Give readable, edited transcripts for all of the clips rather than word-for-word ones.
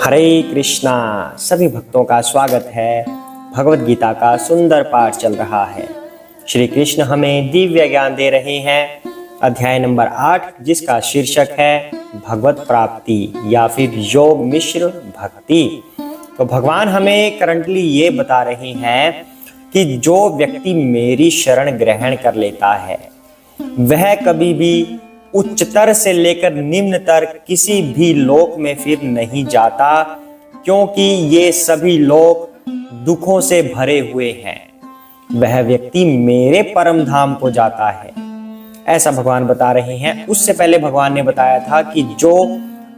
हरे कृष्णा। सभी भक्तों का स्वागत है। भगवत गीता का सुंदर पाठ चल रहा है। श्री कृष्ण हमें दिव्य ज्ञान दे रहे हैं। अध्याय नंबर 8 जिसका शीर्षक है भगवत प्राप्ति या फिर योग मिश्र भक्ति। तो भगवान हमें करंटली ये बता रहे हैं कि जो व्यक्ति मेरी शरण ग्रहण कर लेता है वह कभी भी उच्चतर से लेकर निम्नतर किसी भी लोक में फिर नहीं जाता, क्योंकि ये सभी लोक दुखों से भरे हुए हैं। वह व्यक्ति मेरे परम धाम को जाता है, ऐसा भगवान बता रहे हैं। उससे पहले भगवान ने बताया था कि जो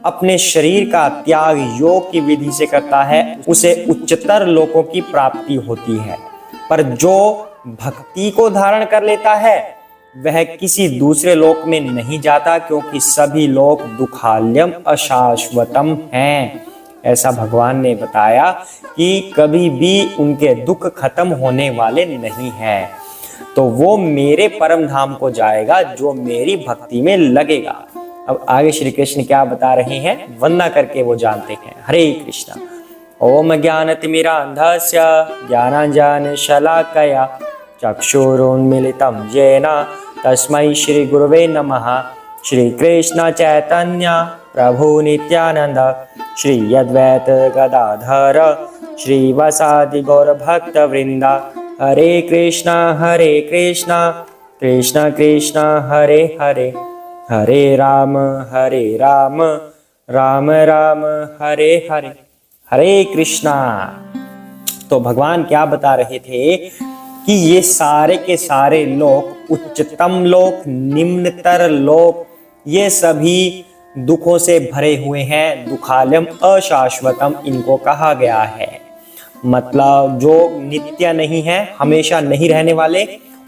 अपने शरीर का त्याग योग की विधि से करता है उसे उच्चतर लोकों की प्राप्ति होती है, पर जो भक्ति को धारण कर लेता है वह किसी दूसरे लोक में नहीं जाता, क्योंकि सभी लोक दुखाल्यम अशाश्वतम हैं। ऐसा भगवान ने बताया कि कभी भी उनके दुख खत्म होने वाले नहीं हैं। तो वो मेरे परम धाम को जाएगा जो मेरी भक्ति में लगेगा। अब आगे श्री कृष्ण क्या बता रहे हैं, वंदना करके वो जानते हैं। हरे कृष्णा। ओम ज्ञानतिमिरान्धस्य ज्ञानाञ्जनशलाकया चक्षुरुन्मीलितं येन तस्मै श्री गुरुवे नमः। श्री कृष्ण चैतन्य प्रभु नित्यानंद श्री अद्वैत गदाधर श्रीवासादि गौर भक्त वृंदा। हरे कृष्णा कृष्णा कृष्णा हरे हरे, हरे राम राम राम हरे हरे। हरे कृष्णा। तो भगवान क्या बता रहे थे कि ये सारे के सारे लोक, उच्चतम लोक, निम्नतर लोक, ये सभी दुखों से भरे हुए हैं। दुखालयम अशाश्वतम इनको कहा गया है, मतलब जो नित्य नहीं है, हमेशा नहीं रहने वाले,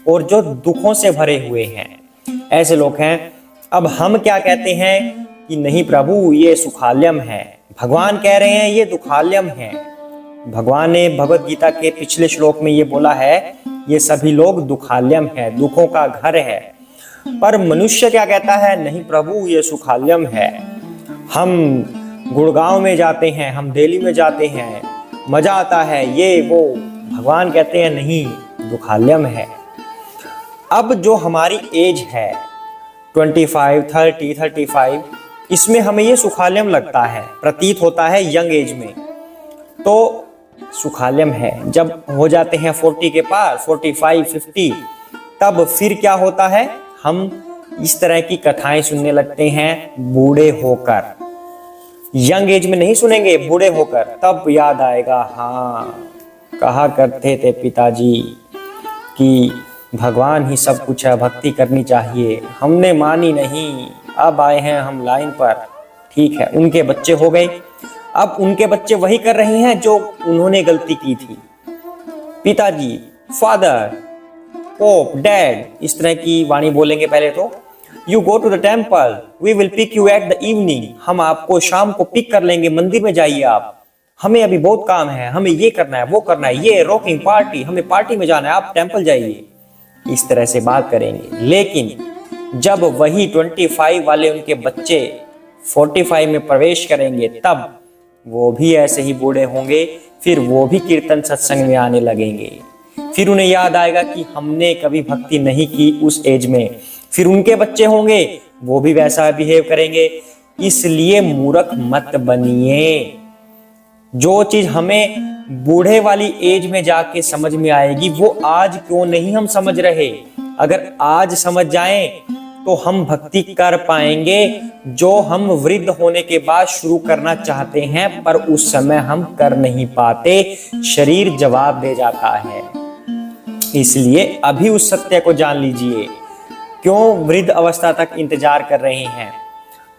और जो दुखों से भरे हुए हैं, ऐसे लोग हैं। अब हम क्या कहते हैं कि नहीं प्रभु ये सुखालयम है। भगवान कह रहे हैं ये दुखालयम है। भगवान ने भगवत गीता के पिछले श्लोक में ये बोला है ये सभी लोग दुखालयम है, दुखों का घर है। पर मनुष्य क्या कहता है, नहीं प्रभु ये सुखालयम है। हम गुड़गांव में जाते हैं, हम दिल्ली में जाते हैं, मजा आता है, ये वो। भगवान कहते हैं नहीं, दुखालयम है। अब जो हमारी एज है 25, 30, 35, इसमें हमें ये सुखालयम लगता है, प्रतीत होता है यंग एज में, तो सुखालयम है। जब हो जाते हैं 40 के पार, 45, 50, तब फिर क्या होता है, हम इस तरह की कथाएं सुनने लगते हैं बूढ़े होकर। यंग एज में नहीं सुनेंगे, बूढ़े होकर, तब याद आएगा हाँ कहा करते थे पिताजी कि भगवान ही सब कुछ है, भक्ति करनी चाहिए, हमने मानी नहीं, अब आए हैं हम लाइन पर। ठीक है, उनके बच्चे हो गए, अब उनके बच्चे वही कर रहे हैं जो उन्होंने गलती की थी। पिताजी, फादर, पोप, डैड, इस तरह की वाणी बोलेंगे पहले तो। You go to the temple, we will pick you at the evening, हम आपको शाम को पिक कर लेंगे, मंदिर में जाइए आप, हमें अभी बहुत काम है, हमें ये करना है, वो करना है, ये रॉकिंग पार्टी, हमें पार्टी में जाना है, आप टेम्पल जाइए। इस तरह से बात करेंगे। लेकिन जब वही 25 वाले उनके बच्चे 45 में प्रवेश करेंगे, तब वो भी ऐसे ही बूढ़े होंगे, फिर वो भी कीर्तन सत्संग में आने लगेंगे। फिर उन्हें याद आएगा कि हमने कभी भक्ति नहीं की उस एज में। फिर उनके बच्चे होंगे, वो भी वैसा बिहेव करेंगे। इसलिए मूर्ख मत बनिए। जो चीज हमें बूढ़े वाली एज में जाके समझ में आएगी, वो आज क्यों नहीं हम समझ रहे। अगर आज समझ जाएं तो हम भक्ति कर पाएंगे जो हम वृद्ध होने के बाद शुरू करना चाहते हैं, पर उस समय हम कर नहीं पाते, शरीर जवाब दे जाता है। इसलिए अभी उस सत्य को जान लीजिए। क्यों वृद्ध अवस्था तक इंतजार कर रहे हैं,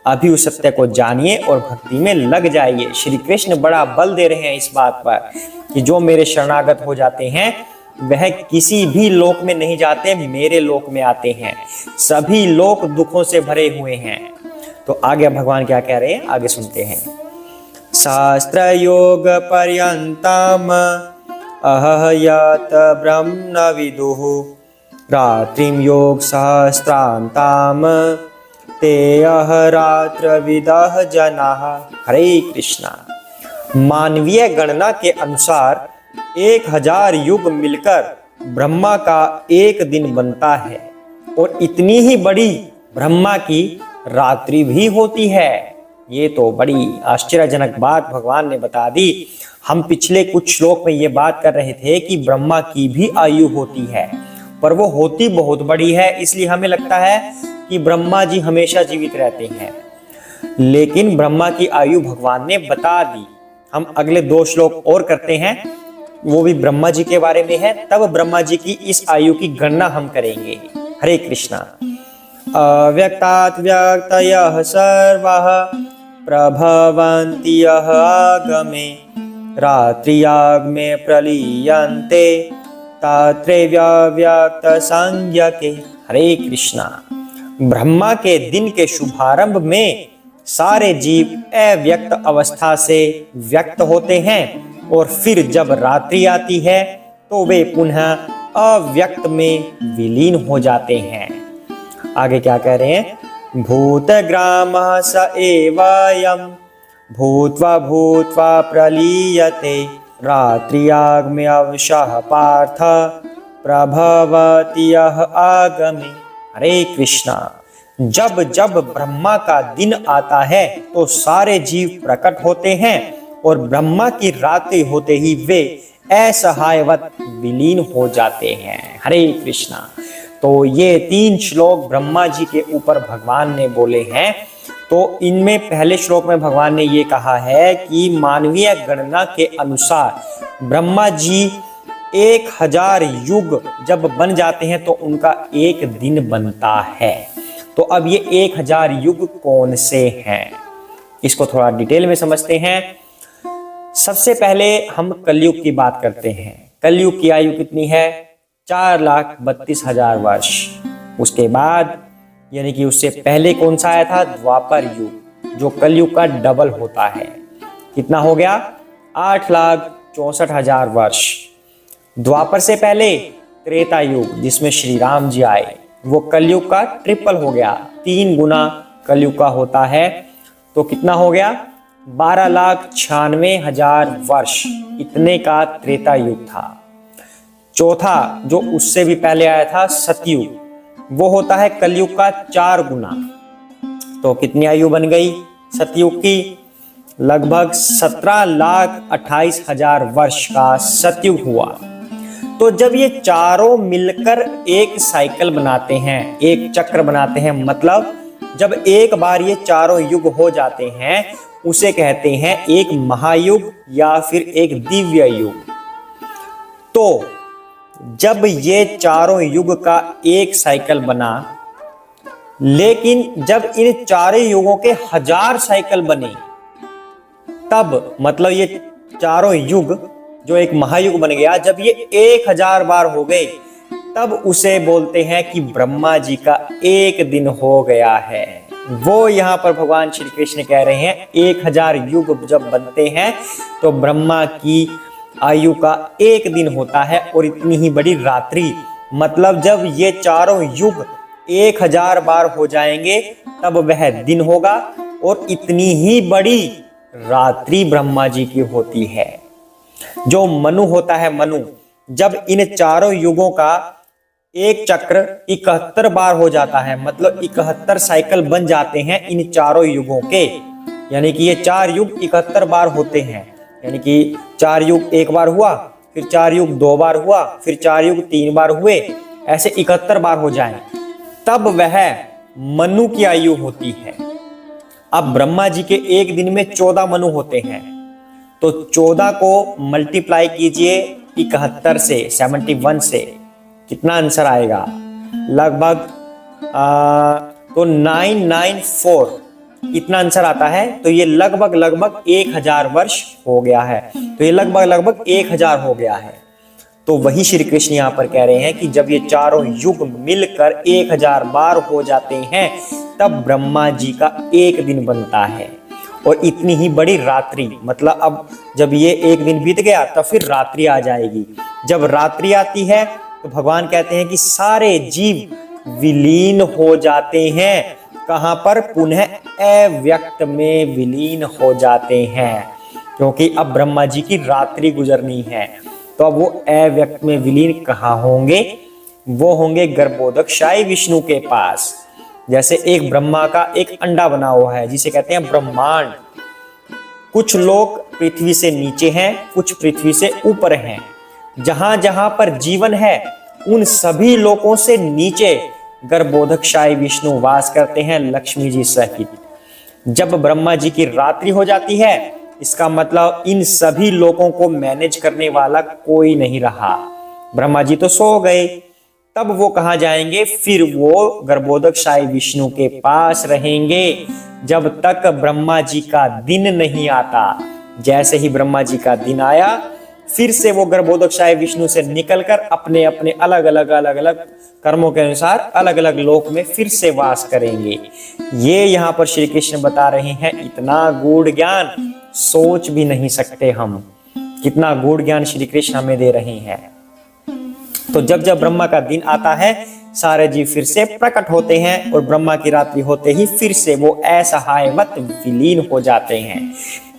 अभी उस सत्य को जानिए और भक्ति में लग जाइए। श्री कृष्ण बड़ा बल दे रहे हैं इस बात पर कि जो मेरे शरणागत हो जाते हैं वह किसी भी लोक में नहीं जाते, मेरे लोक में आते हैं। सभी लोक दुखों से भरे हुए हैं। तो आगे भगवान क्या कह रहे हैं, आगे सुनते हैं। शास्त्र योग पर्यंतम अहयत ब्रह्म विदुः रात्रिम योग सहस्त्रांताम ते अहरात्र विदः जनाः। हरे कृष्णा। मानवीय गणना के अनुसार 1000 युग मिलकर ब्रह्मा का एक दिन बनता है और इतनी ही बड़ी ब्रह्मा की रात्रि भी होती है। ये तो बड़ी आश्चर्यजनक बात भगवान ने बता दी। हम पिछले कुछ श्लोक में ये बात कर रहे थे कि ब्रह्मा की भी आयु होती है, पर वो होती बहुत बड़ी है, इसलिए हमें लगता है कि ब्रह्मा जी हमेशा जीवित रहते हैं, लेकिन ब्रह्मा की आयु भगवान ने बता दी। हम अगले 2 श्लोक और करते हैं, वो भी ब्रह्मा जी के बारे में है, तब ब्रह्मा जी की इस आयु की गणना हम करेंगे। हरे कृष्णा। अव्यक्तात् व्यक्तयः सर्वः प्रभवन्ति यः आगमे रात्रियाग्मे प्रलीयन्ते तत्रैव्यक्त संज्ञके। हरे कृष्णा। ब्रह्मा के दिन के शुभारंभ में सारे जीव अव्यक्त अवस्था से व्यक्त होते हैं और फिर जब रात्रि आती है तो वे पुनः अव्यक्त में विलीन हो जाते हैं। आगे क्या कह रहे हैं? भूतग्रामः स एवयम् भूत्वा भूत्वा प्रलीयते रात्रियाग्मे अवशः पार्थ प्रभवति यः आगमे। हरे कृष्णा। जब जब ब्रह्मा का दिन आता है तो सारे जीव प्रकट होते हैं और ब्रह्मा की रात्रि होते ही वे असहायवत विलीन हो जाते हैं। हरे कृष्णा। तो ये 3 श्लोक ब्रह्मा जी के ऊपर भगवान ने बोले हैं। तो इनमें पहले श्लोक में भगवान ने ये कहा है कि मानवीय गणना के अनुसार ब्रह्मा जी 1000 युग जब बन जाते हैं तो उनका एक दिन बनता है। तो अब ये 1000 युग कौन से हैं, इसको थोड़ा डिटेल में समझते हैं। सबसे पहले हम कलयुग की बात करते हैं। कलयुग की आयु कितनी है? 4,32,000 वर्ष। उसके बाद यानी कि उससे पहले कौन सा आया था? द्वापर युग, जो कलयुग का डबल होता है। कितना हो गया? 8,64,000 वर्ष। द्वापर से पहले त्रेता युग जिसमें श्री राम जी आए, वो कलयुग का ट्रिपल हो गया, 3 गुना कलयुग का होता है। तो कितना हो गया? 12,96,000 वर्ष। इतने का त्रेता युग था। चौथा जो उससे भी पहले आया था सतयुग, वो होता है कलयुग का 4 गुना। तो कितनी आयु बन गई सतयुग की? लगभग 17,28,000 वर्ष का सतयुग हुआ। तो जब ये चारों मिलकर एक साइकिल बनाते हैं, एक चक्र बनाते हैं, मतलब जब एक बार ये चारों युग हो जाते हैं उसे कहते हैं एक महायुग या फिर एक दिव्य युग। तो जब ये चारों युग का एक साइकिल बना, लेकिन जब इन चारों युगों के 1000 साइकिल बने, तब मतलब ये चारों युग जो एक महायुग बन गया, जब ये 1000 बार हो गए तब उसे बोलते हैं कि ब्रह्मा जी का एक दिन हो गया है। वो यहाँ पर भगवान श्री कृष्ण कह रहे हैं 1000 युग जब बनते हैं तो ब्रह्मा की आयु का एक दिन होता है और इतनी ही बड़ी रात्रि, मतलब जब ये चारों युग 1000 बार हो जाएंगे तब वह दिन होगा और इतनी ही बड़ी रात्रि ब्रह्मा जी की होती है। जो मनु होता है, मनु जब इन चारों युगों का एक चक्र 71 बार हो जाता है, मतलब 71 साइकिल बन जाते हैं इन चारों युगों के, यानी कि ये 4 युग 71 बार होते हैं। यानी कि 4 युग एक बार हुआ, फिर 4 युग 2 बार हुआ, फिर 4 युग 3 बार हुए, ऐसे 71 बार हो जाएं, तब वह मनु की आयु होती है। अब ब्रह्मा जी के एक दिन में 14 मनु होते हैं, तो 14 को मल्टीप्लाई कीजिए 71 से, 71 से, कितना आंसर आएगा? लगभग तो 994 इतना आंसर आता है। तो ये लगभग 1000 वर्ष हो गया है। तो ये लगभग 1000 हो गया है। तो वही श्री कृष्ण यहाँ पर कह रहे हैं कि जब ये चारों युग मिलकर 1000 बार हो जाते हैं तब ब्रह्मा जी का एक दिन बनता है और इतनी ही बड़ी रात्रि, मतलब अब जब ये एक दिन बीत गया तब फिर रात्रि आ जाएगी। जब रात्रि आती है तो भगवान कहते हैं कि सारे जीव विलीन हो जाते हैं। कहां पर? पुनः अव्यक्त में विलीन हो जाते हैं। क्योंकि अब ब्रह्मा जी की रात्रि गुजरनी है। तो अब वो अव्यक्त में विलीन कहाँ होंगे? वो होंगे गर्भोदकशायी विष्णु के पास। जैसे एक ब्रह्मा का एक अंडा बना हुआ है जिसे कहते हैं ब्रह्मांड। कुछ लोग पृथ्वी से नीचे हैं, कुछ पृथ्वी से ऊपर हैं। जहां जहां पर जीवन है उन सभी लोकों से नीचे गर्भोदकशायी विष्णु वास करते हैं लक्ष्मी जी सहित। जब ब्रह्मा जी की रात्रि हो जाती है, इसका मतलब इन सभी लोगों को मैनेज करने वाला कोई नहीं रहा। ब्रह्मा जी तो सो गए, तब वो कहां जाएंगे? फिर वो गर्भोदकशायी विष्णु के पास रहेंगे जब तक ब्रह्मा जी का दिन नहीं आता। जैसे ही ब्रह्मा जी का दिन आया, फिर से वो गर्भोदकशायी विष्णु से निकलकर अपने अपने अलग अलग कर्मों के अनुसार अलग अलग लोक में फिर से वास करेंगे। ये यहाँ पर श्री कृष्ण बता रहे हैं। इतना गूढ़ ज्ञान सोच भी नहीं सकते हम, कितना गूढ़ ज्ञान श्री कृष्ण हमें दे रहे हैं। तो जब जब ब्रह्मा का दिन आता है, सारे जीव फिर से प्रकट होते हैं और ब्रह्मा की रात्रि होते ही फिर से वो असहायवत विलीन हो जाते हैं।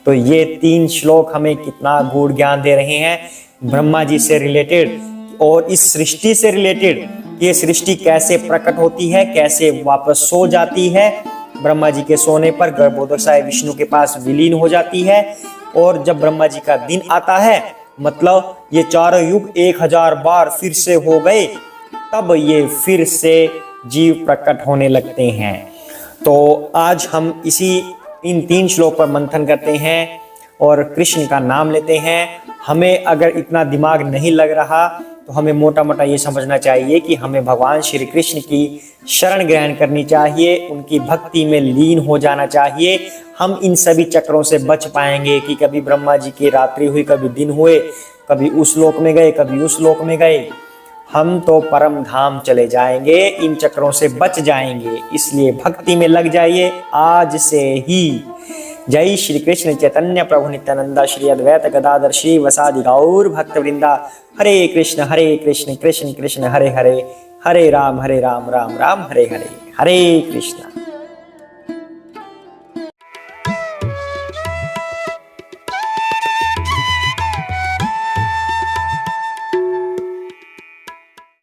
तो ये 3 श्लोक हमें कितना गूढ़ ज्ञान दे रहे हैं ब्रह्मा जी से रिलेटेड और इस सृष्टि से रिलेटेड। ये सृष्टि कैसे प्रकट होती है, कैसे वापस सो जाती है। ब्रह्मा जी के सोने पर गर्भोदकशायी विष्णु के पास विलीन हो जाती है, और जब ब्रह्मा जी का दिन आता है, मतलब ये चारों युग 1000 बार फिर से हो गए, तब ये फिर से जीव प्रकट होने लगते हैं। तो आज हम इन 3 श्लोक पर मंथन करते हैं और कृष्ण का नाम लेते हैं। हमें अगर इतना दिमाग नहीं लग रहा तो हमें मोटा मोटा ये समझना चाहिए कि हमें भगवान श्री कृष्ण की शरण ग्रहण करनी चाहिए, उनकी भक्ति में लीन हो जाना चाहिए। हम इन सभी चक्रों से बच पाएंगे कि कभी ब्रह्मा जी की रात्रि हुई, कभी दिन हुए, कभी उस लोक में गए, कभी उस लोक में गए। हम तो परम धाम चले जाएंगे, इन चक्रों से बच जाएंगे। इसलिए भक्ति में लग जाइए आज से ही। जय श्री कृष्ण चैतन्य प्रभु नित्यानंदा श्री अद्वैत गदाधर श्री वसादि गौर भक्त वृंदा। हरे कृष्ण कृष्ण कृष्ण हरे हरे, हरे राम राम राम हरे हरे, हरे कृष्ण।